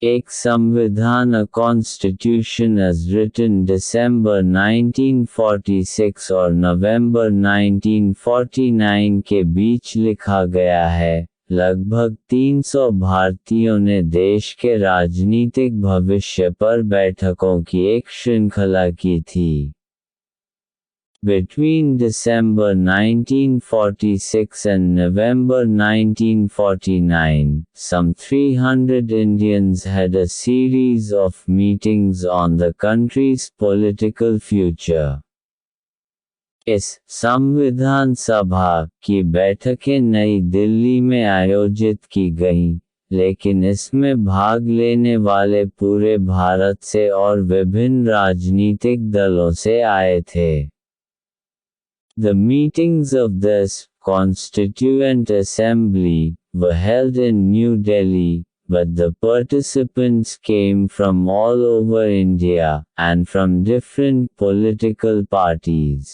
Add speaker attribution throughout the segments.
Speaker 1: एक संविधान a constitution as written December 1946 और November 1949 के बीच लिखा गया है। लगभग 300 भारतीयों ने देश के राजनीतिक भविष्य पर बैठकों की एक श्रृंखला की थी। Between December 1946 and November 1949, some 300 Indians had a series of meetings on the country's political future. इस संविधान सभा की बैठकें नई दिल्ली में आयोजित की गईं, लेकिन इसमें भाग लेने वाले पूरे भारत से और विभिन्न राजनीतिक दलों से आए थे। The meetings of this Constituent Assembly were held in New Delhi, but the participants came from all over India and from different political parties.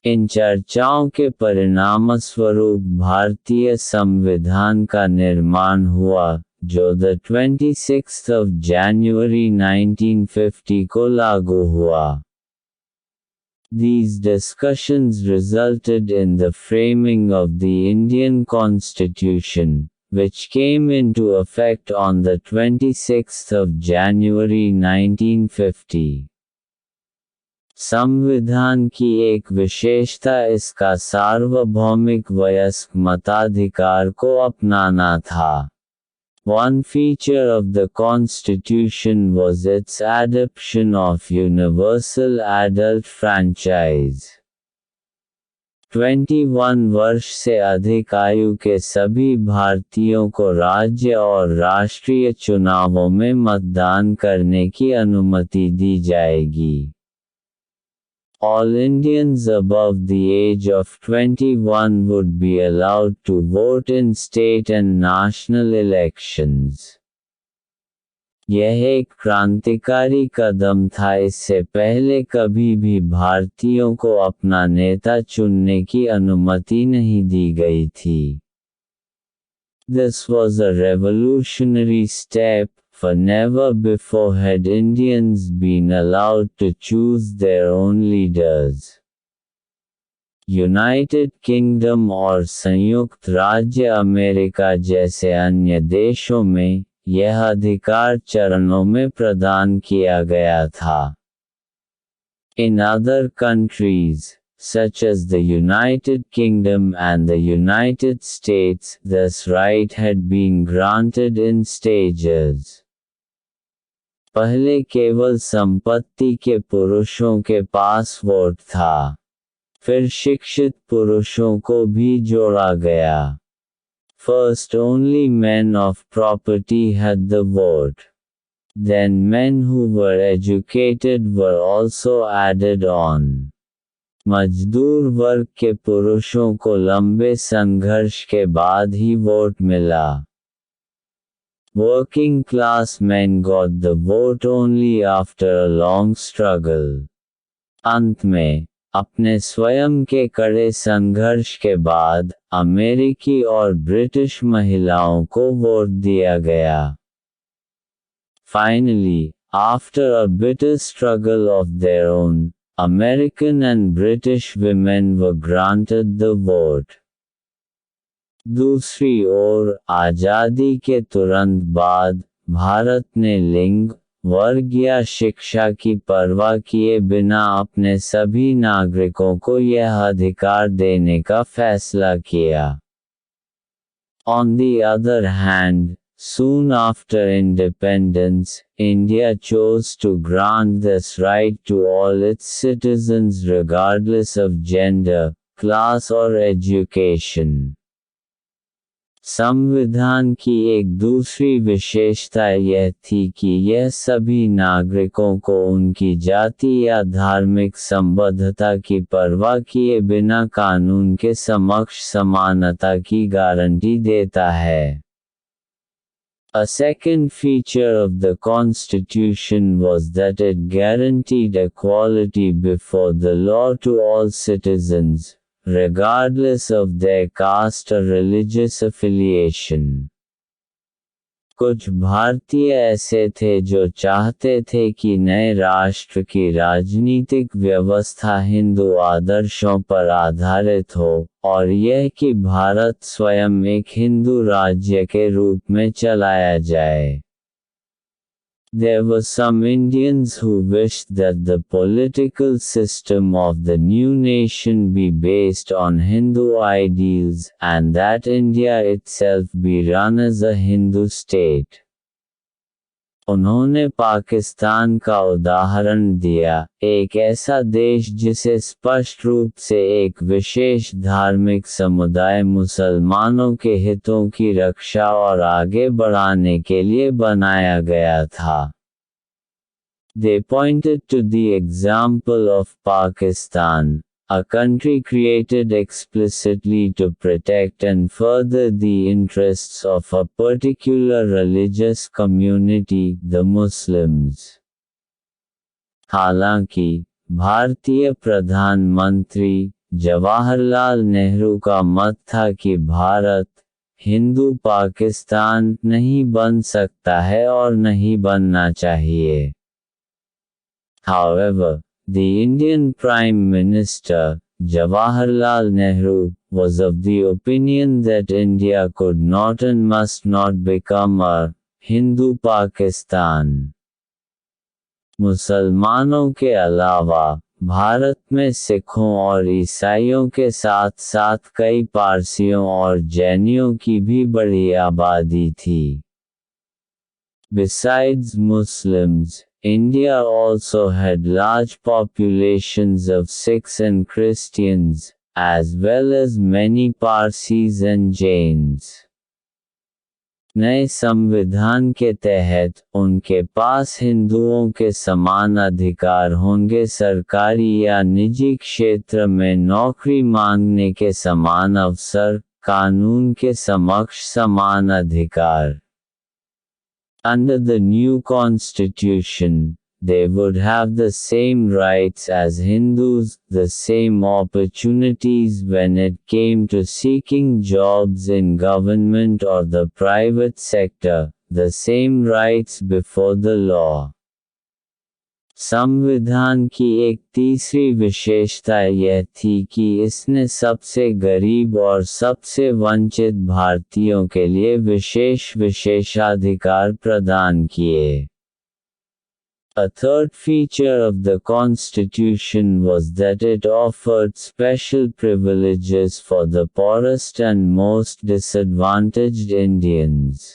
Speaker 1: इन चर्चाओं के परिणामस्वरूप भारतीय संविधान का निर्माण हुआ, जो 26 जनवरी 1950 को लागू हुआ। These discussions resulted in the framing of the Indian Constitution, which came into effect on 26 January 1950. संविधान की एक विशेषता इसका सार्वभौमिक वयस्क मताधिकार को अपनाना था। One feature of the Constitution was its adoption of universal adult franchise. 21 वर्ष से अधिक आयु के सभी भारतीयों को राज्य और राष्ट्रीय चुनावों में मतदान करने की अनुमति दी जाएगी। All Indians above the age of 21 would be allowed to vote in state and national elections. यह एक क्रांतिकारी कदम था। इससे पहले कभी भी भारतीयों को अपना नेता चुनने की अनुमति नहीं दी गई थी। This was a revolutionary step, for never before had Indians been allowed to choose their own leaders. United kingdom और संयुक्त राज्य अमेरिका जैसे अन्य देशों में, यह अधिकार चरणों में प्रदान किया गया था। In other countries, such as the United Kingdom and the United States, this right had been granted in stages. पहले केवल संपत्ति के पुरुषों के पास वोट था। फिर शिक्षित पुरुषों को भी जोड़ा गया। First only men of property had the vote. Then men who were educated were also added on. मजदूर वर्ग के पुरुषों को लंबे संघर्ष के बाद ही वोट मिला। Working class men got the vote only after a long struggle. अंत में, अपने स्वयं के कड़े संघर्ष के बाद, अमेरिकी और ब्रिटिश महिलाओं को वोट दिया गया। Finally, after a bitter struggle of their own, American and British women were granted the vote. दूसरी ओर, आज़ादी के तुरंत बाद, भारत ने लिंग, वर्ग या शिक्षा की परवाह किए बिना अपने सभी नागरिकों को यह अधिकार देने का फैसला किया। On the other hand, soon after independence, India chose to grant this right to all its citizens regardless of gender, class or education. संविधान की एक दूसरी विशेषता यह थी कि यह सभी नागरिकों को उनकी जाति या धार्मिक संबद्धता की परवाह किए बिना कानून के समक्ष समानता की गारंटी देता है। A second feature of the Constitution was that it guaranteed equality before the law to all citizens, regardless of their caste or religious affiliation. कुछ भारतीय ऐसे थे जो चाहते थे कि नए राष्ट्र की राजनीतिक व्यवस्था हिंदू आदर्शों पर आधारित हो, और यह कि भारत स्वयं एक हिंदू राज्य के रूप में चलाया जाए। There were some Indians who wished that the political system of the new nation be based on Hindu ideals, and that India itself be run as a Hindu state. उन्होंने पाकिस्तान का उदाहरण दिया, एक ऐसा देश जिसे स्पष्ट रूप से एक विशेष धार्मिक समुदाय मुसलमानों के हितों की रक्षा और आगे बढ़ाने के लिए बनाया गया था। They pointed to the example of Pakistan, a country created explicitly to protect and further the interests of a particular religious community, the Muslims. हालांकि भारतीय प्रधानमंत्री जवाहरलाल नेहरू का मत था कि भारत हिंदू पाकिस्तान नहीं बन सकता है और नहीं बनना चाहिए। However, the Indian Prime Minister, Jawaharlal Nehru, was of the opinion that India could not and must not become a Hindu Pakistan. मुसलमानों के अलावा भारत में सिखों और ईसाइयों के साथ साथ कई पारसियों और जैनियों की भी बड़ी आबादी थी। Besides Muslims, India also had large populations of Sikhs and Christians, as well as many Parsis and Jains. नए संविधान के तहत उनके पास हिंदुओं के समान अधिकार होंगे, सरकारी या निजी क्षेत्र में नौकरी मांगने के समान अवसर, कानून के समक्ष समान अधिकार। Under the new constitution, they would have the same rights as Hindus, the same opportunities when it came to seeking jobs in government or the private sector, the same rights before the law. संविधान की एक तीसरी विशेषता यह थी कि इसने सबसे गरीब और सबसे वंचित भारतीयों के लिए विशेष विशेषाधिकार प्रदान किए। A third feature of the Constitution was that it offered special privileges for the poorest and most disadvantaged Indians.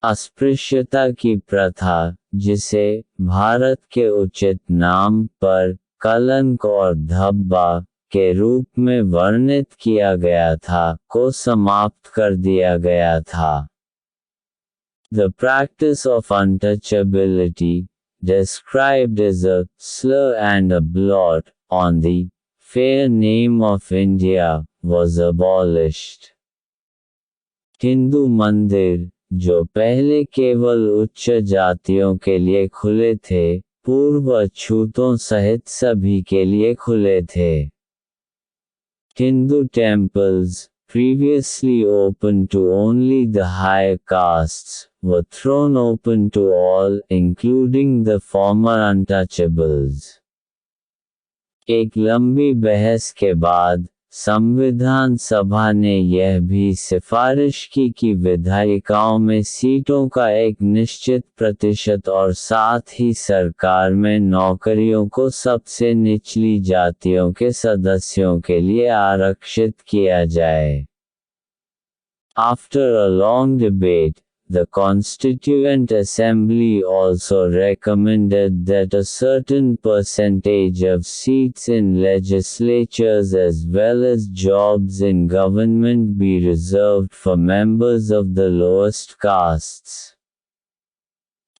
Speaker 1: अस्पृश्यता की प्रथा, जिसे भारत के उचित नाम पर कलंक और धब्बा के रूप में वर्णित किया गया था, को समाप्त कर दिया गया था। The practice of untouchability, described as a slur and a blot on the fair name of India, was abolished. Hindu मंदिर, जो पहले केवल उच्च जातियों के लिए खुले थे, पूर्व अछूतों सहित सभी के लिए खुले थे। Hindu temples, previously open to only the higher castes, were thrown open to all, including the former untouchables. एक लंबी बहस के बाद, संविधान सभा ने यह भी सिफारिश की कि विधायिकाओं में सीटों का एक निश्चित प्रतिशत और साथ ही सरकार में नौकरियों को सबसे निचली जातियों के सदस्यों के लिए आरक्षित किया जाए। After a long debate, the Constituent Assembly also recommended that a certain percentage of seats in legislatures as well as jobs in government be reserved for members of the lowest castes.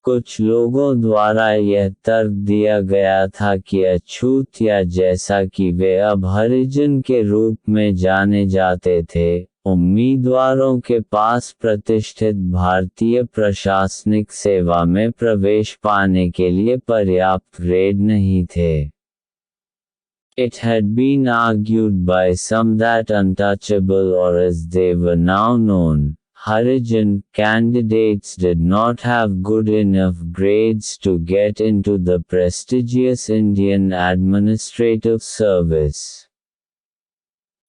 Speaker 1: कुछ लोगों द्वारा यह तर्क दिया गया था कि अछूत या जैसा कि वे अब हरिजन के रूप में जाने जाते थे, उम्मीदवारों के पास प्रतिष्ठित भारतीय प्रशासनिक सेवा में प्रवेश पाने के लिए पर्याप्त ग्रेड नहीं थे। It had been argued by some that untouchable, or as they were now known, Harijan candidates did not have good enough grades to get into the prestigious Indian Administrative Service.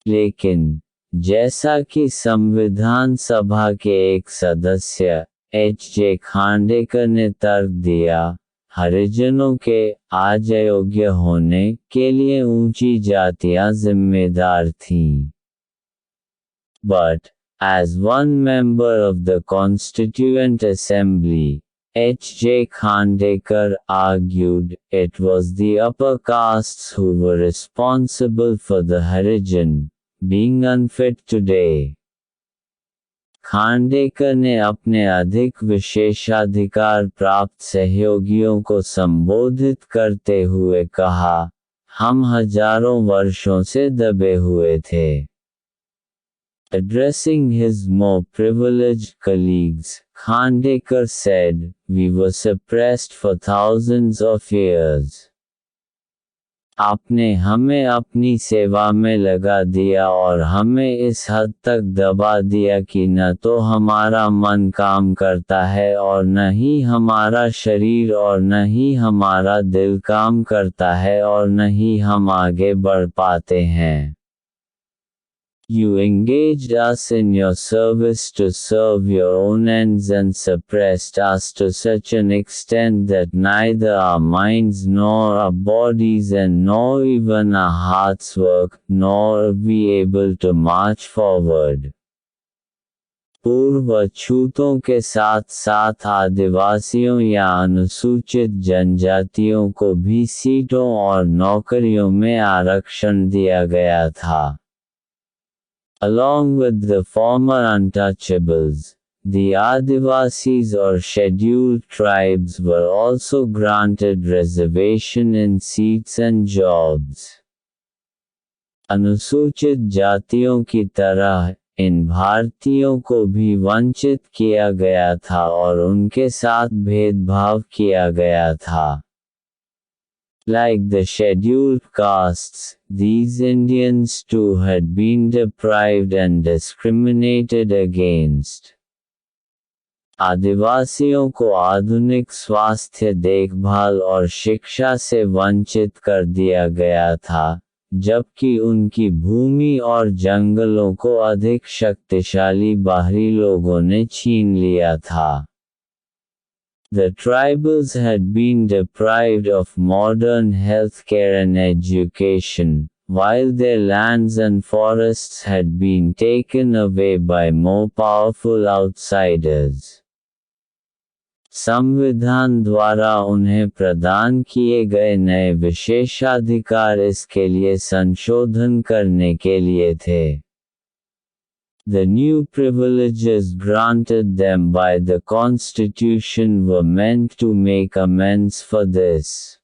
Speaker 1: लेकिन जैसा कि संविधान सभा के एक सदस्य H.J. खांडेकर ने तर्क दिया, हरिजनों के आज अयोग्य होने के लिए ऊंची जातियां जिम्मेदार थीं. But, as one member of the Constituent Assembly, H.J. Khandekar argued, it was the upper castes who were responsible for the Harijan being unfit today. Khandekar ने अपने अधिक विशेषाधिकार प्राप्त सहयोगियों को संबोधित करते हुए कहा, हम हजारों वर्षों से दबे हुए थे. Addressing his more privileged colleagues, Khandekar said, we were suppressed for thousands of years. आपने हमें अपनी सेवा में लगा दिया और हमें इस हद तक दबा दिया कि न तो हमारा मन काम करता है और न ही हमारा शरीर और न ही हमारा दिल काम करता है और न ही हम आगे बढ़ पाते हैं. You engaged us in your service to serve your own ends and suppressed us to such an extent that neither our minds nor our bodies and nor even our hearts work, nor are we able to march forward. पूर्व अछूतों के साथ साथ आदिवासियों या अनुसूचित जनजातियों को भी सीटों और नौकरियों में आरक्षण दिया गया था. Along with the former untouchables, the Adivasis or scheduled tribes were also granted reservation in seats and jobs. अनुसूचित जातियों की तरह, इन भारतीयों को भी वंचित किया गया था और उनके साथ भेदभाव किया गया था. Like the scheduled castes, these Indians too had been deprived and discriminated against. आदिवासियों को आधुनिक स्वास्थ्य देखभाल और शिक्षा से वंचित कर दिया गया था, जबकि उनकी भूमि और जंगलों को अधिक शक्तिशाली बाहरी लोगों ने छीन लिया था. The tribals had been deprived of modern healthcare and education, while their lands and forests had been taken away by more powerful outsiders. संविधान द्वारा उन्हें प्रदान किए गए नए विशेषाधिकार इसके लिए संशोधन करने के लिए थे. The new privileges granted them by the Constitution were meant to make amends for this.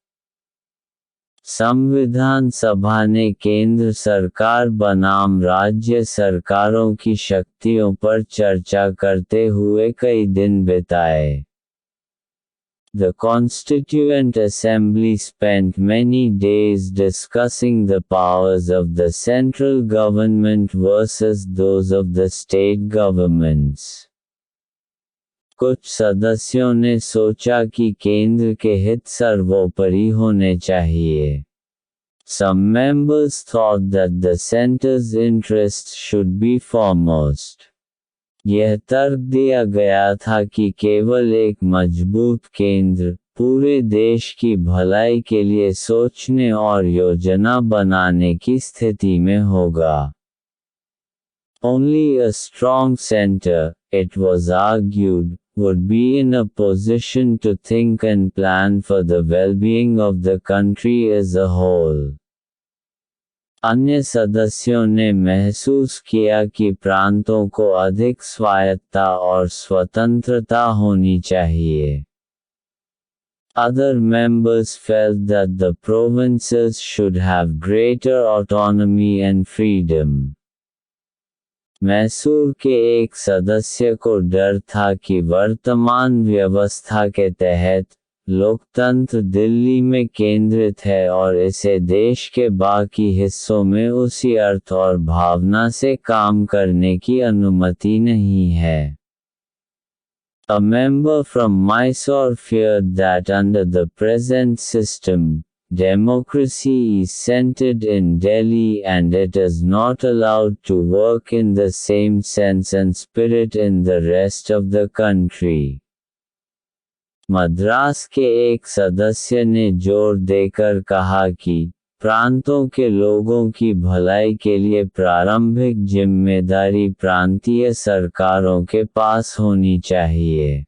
Speaker 1: संविधान सभा ने केंद्र सरकार बनाम राज्य सरकारों की शक्तियों पर चर्चा करते हुए कई दिन बिताए. The Constituent Assembly spent many days discussing the powers of the central government versus those of the state governments. कुछ सदस्यों ने सोचा कि केंद्र के हित सर्वोपरि होने चाहिए. Some members thought that the center's interests should be foremost. यह तर्क दिया गया था कि केवल एक मजबूत केंद्र, पूरे देश की भलाई के लिए सोचने और योजना बनाने की स्थिति में होगा. Only a strong center, it was argued, would be in a position to think and plan for the well-being of the country as a whole. अन्य सदस्यों ने महसूस किया कि प्रांतों को अधिक स्वायत्तता और स्वतंत्रता होनी चाहिए. Other members felt that the provinces should have greater autonomy and freedom. Mysore के एक सदस्य को डर था कि वर्तमान व्यवस्था के तहत, लोकतंत्र दिल्ली में केंद्रित है और इसे देश के बाकी हिस्सों में उसी अर्थ और भावना से काम करने की अनुमति नहीं है. A member from Mysore feared that under the present system, democracy is centered in Delhi and it is not allowed to work in the same sense and spirit in the rest of the country. Madras के एक सदस्य ने जोर देकर कहा कि प्रांतों के लोगों की भलाई के लिए प्रारंभिक जिम्मेदारी प्रांतीय सरकारों के पास होनी चाहिए.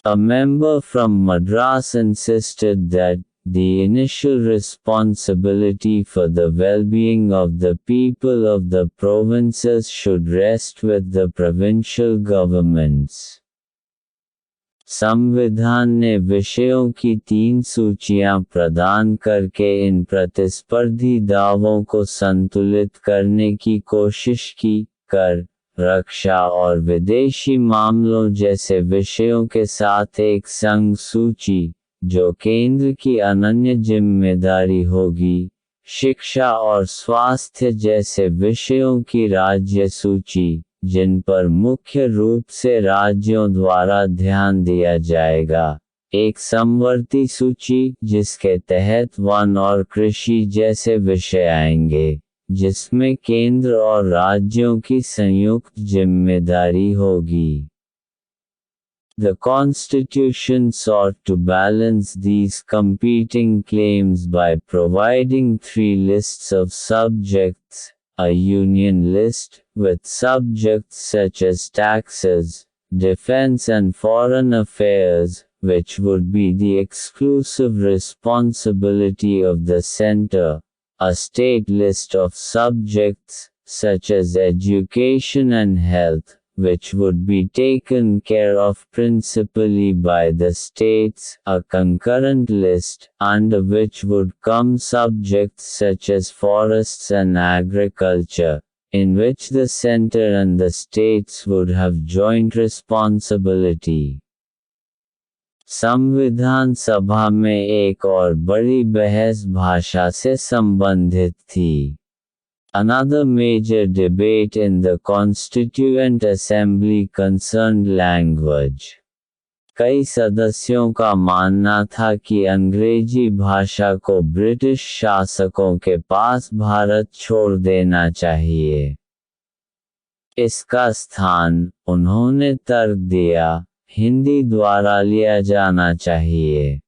Speaker 1: A member from Madras insisted that the initial responsibility for the well-being of the people of the provinces should rest with the provincial governments. संविधान ने विषयों की 3 सूचियां प्रदान करके इन प्रतिस्पर्धी दावों को संतुलित करने की कोशिश की. कर, रक्षा और विदेशी मामलों जैसे विषयों के साथ एक संघ सूची, जो केंद्र की अनन्य जिम्मेदारी होगी. शिक्षा और स्वास्थ्य जैसे विषयों की राज्य सूची, जिन पर मुख्य रूप से राज्यों द्वारा ध्यान दिया जाएगा. एक समवर्ती सूची, जिसके तहत वन और कृषि जैसे विषय आएंगे, जिसमें केंद्र और राज्यों की संयुक्त जिम्मेदारी होगी. The Constitution sought to balance these competing claims by providing 3 lists of subjects, a union list, with subjects such as taxes, defense and foreign affairs, which would be the exclusive responsibility of the center, a state list of subjects, such as education and health, which would be taken care of principally by the states, a concurrent list, under which would come subjects such as forests and agriculture, in which the center and the states would have joint responsibility. संविधान सभा में एक और बड़ी बहस भाषा से संबंधित थी. Another major debate in the Constituent Assembly concerned language. कई सदस्यों का मानना था कि अंग्रेजी भाषा को ब्रिटिश शासकों के पास भारत छोड़ देना चाहिए. इसका स्थान, उन्होंने तर्क दिया, हिंदी द्वारा लिया जाना चाहिए.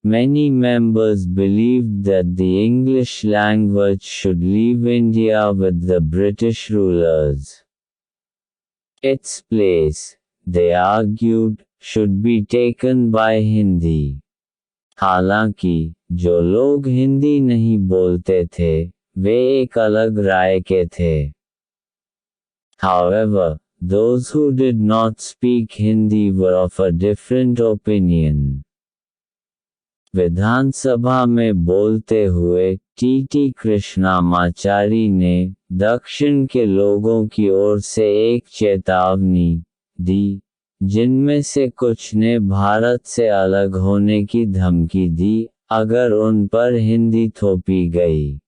Speaker 1: Many members believed that the English language should leave India with the British rulers. Its place, they argued, should be taken by Hindi. हालांकि, जो लोग हिंदी नहीं बोलते थे, वे एक अलग राय के थे. However, those who did not speak Hindi were of a different opinion. विधानसभा में बोलते हुए टी कृष्णामाचारी ने दक्षिण के लोगों की ओर से एक चेतावनी दी, जिनमें से कुछ ने भारत से अलग होने की धमकी दी अगर उन पर हिंदी थोपी गई.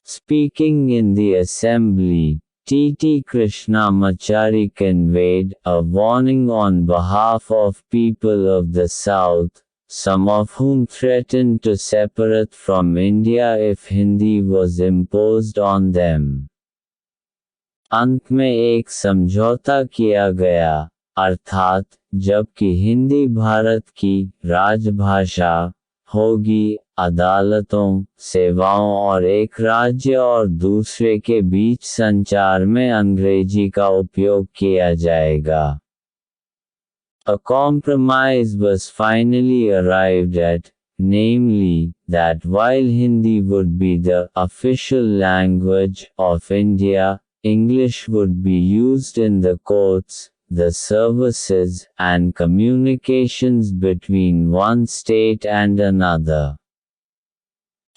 Speaker 1: Speaking in the assembly, T. Krishnamachari conveyed a warning on behalf of people of the South, some of whom threatened to separate from India if Hindi was imposed on them. अंत में एक समझौता किया गया, अर्थात जबकि हिंदी भारत की राजभाषा होगी, अदालतों, सेवाओं और एक राज्य और दूसरे के बीच संचार में अंग्रेजी का उपयोग किया जाएगा. A compromise was finally arrived at, namely, that while Hindi would be the official language of India, English would be used in the courts, the services, and communications between one state and another.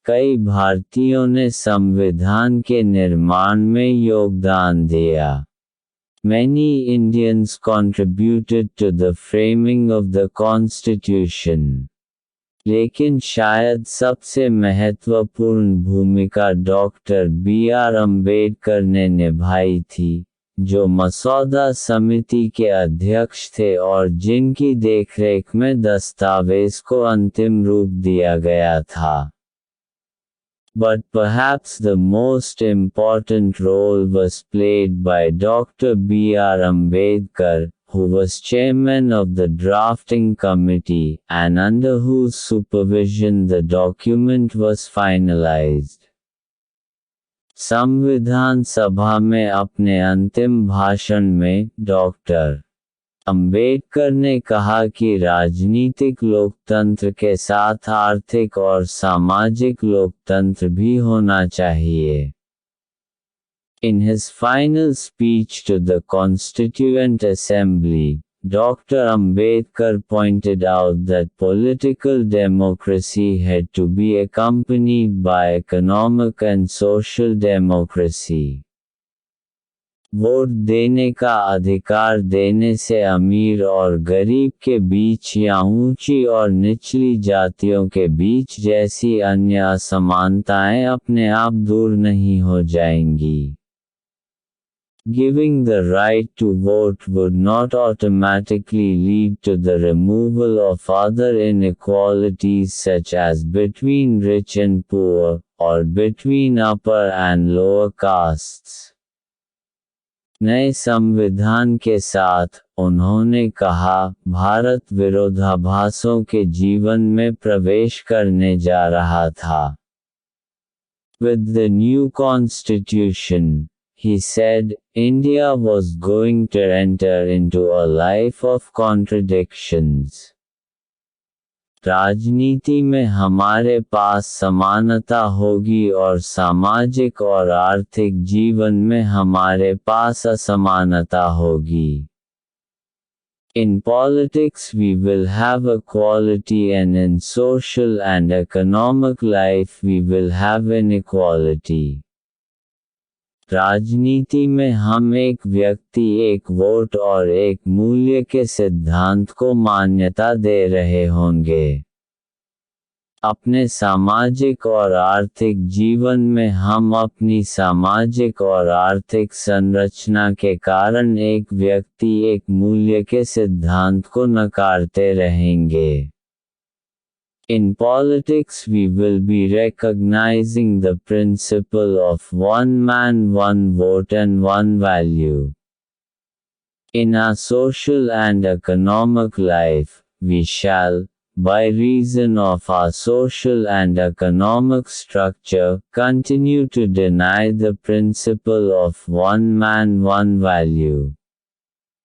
Speaker 1: कई भारतीयों ने संविधान के निर्माण में योगदान दिया. Many Indians contributed to the framing of the Constitution. लेकिन शायद सबसे महत्वपूर्ण भूमिका डॉक्टर बी.आर. अम्बेडकर ने निभाई थी, जो मसौदा समिति के अध्यक्ष थे और जिनकी देखरेख में दस्तावेज को अंतिम रूप दिया गया था। But perhaps the most important role was played by Dr. B.R. Ambedkar, who was chairman of the drafting committee, and under whose supervision the document was finalized. संविधान सभा में अपने अंतिम भाषण में डॉक्टर अंबेडकर ने कहा कि राजनीतिक लोकतंत्र के साथ आर्थिक और सामाजिक लोकतंत्र भी होना चाहिए। In his final speech to the Constituent Assembly, Dr. Ambedkar pointed out that political democracy had to be accompanied by economic and social democracy. Vote देने का अधिकार देने से अमीर और गरीब के बीच या ऊंची और निचली जातियों के बीच जैसी अन्य असमानताएं अपने आप दूर नहीं हो जाएंगी। Giving the right to vote would not automatically lead to the removal of other inequalities such as between rich and poor, or between upper and lower castes. नए संविधान के साथ, उन्होंने कहा, भारत विरोधाभासों के जीवन में प्रवेश करने जा रहा था। With the new constitution, he said, India was going to enter into a life of contradictions. राजनीति में हमारे पास समानता होगी और सामाजिक और आर्थिक जीवन में हमारे पास असमानता होगी। In politics we will have equality and in social and economic life we will have inequality. राजनीति में हम एक व्यक्ति एक वोट और एक मूल्य के सिद्धांत को मान्यता दे रहे होंगे। अपने सामाजिक और आर्थिक जीवन में हम अपनी सामाजिक और आर्थिक संरचना के कारण एक व्यक्ति एक मूल्य के सिद्धांत को नकारते रहेंगे। In politics we will be recognizing the principle of one man one vote and one value. In our social and economic life, we shall, by reason of our social and economic structure, continue to deny the principle of one man one value.